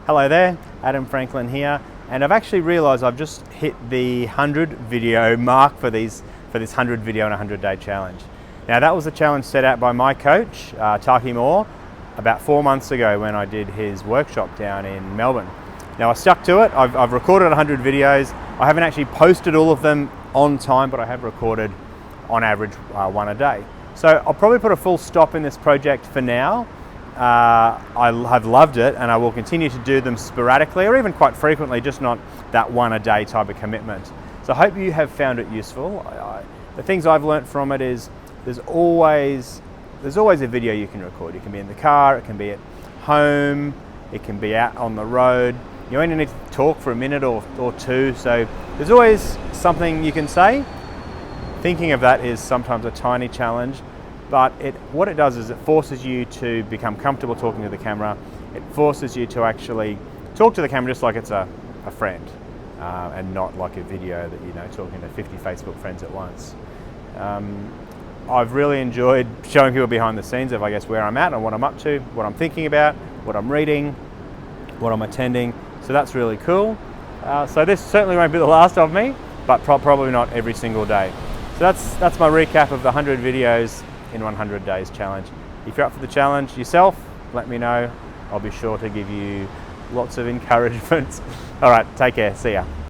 Hello there, Adam Franklin here, and I've actually realised I've just hit the 100 video mark for this 100 video and 100 day challenge. Now that was a challenge set out by my coach, Taki Moore, about 4 months ago when I did his workshop down in Melbourne. Now I stuck to it. I've recorded 100 videos. I haven't actually posted all of them on time, but I have recorded on average one a day. So I'll probably put a full stop in this project for now. I have loved it and I will continue to do them sporadically or even quite frequently, just not that one a day type of commitment. So I hope you have found it useful. The things I've learnt from it is there's always a video you can record. It can be in the car, it can be at home, it can be out on the road. You only need to talk for a minute or two, so there's always something you can say. Thinking of that is sometimes a tiny challenge, but what it does is it forces you to become comfortable talking to the camera. It forces you to actually talk to the camera just like it's a friend, and not like a video that talking to 50 Facebook friends at once. I've really enjoyed showing people behind the scenes of, I guess, where I'm at and what I'm up to, what I'm thinking about, what I'm reading, what I'm attending. So that's really cool. So this certainly won't be the last of me, but probably not every single day. So that's my recap of the 100 videos in 100 days challenge. If you're up for the challenge yourself, let me know. I'll be sure to give you lots of encouragement. All right, take care. See ya.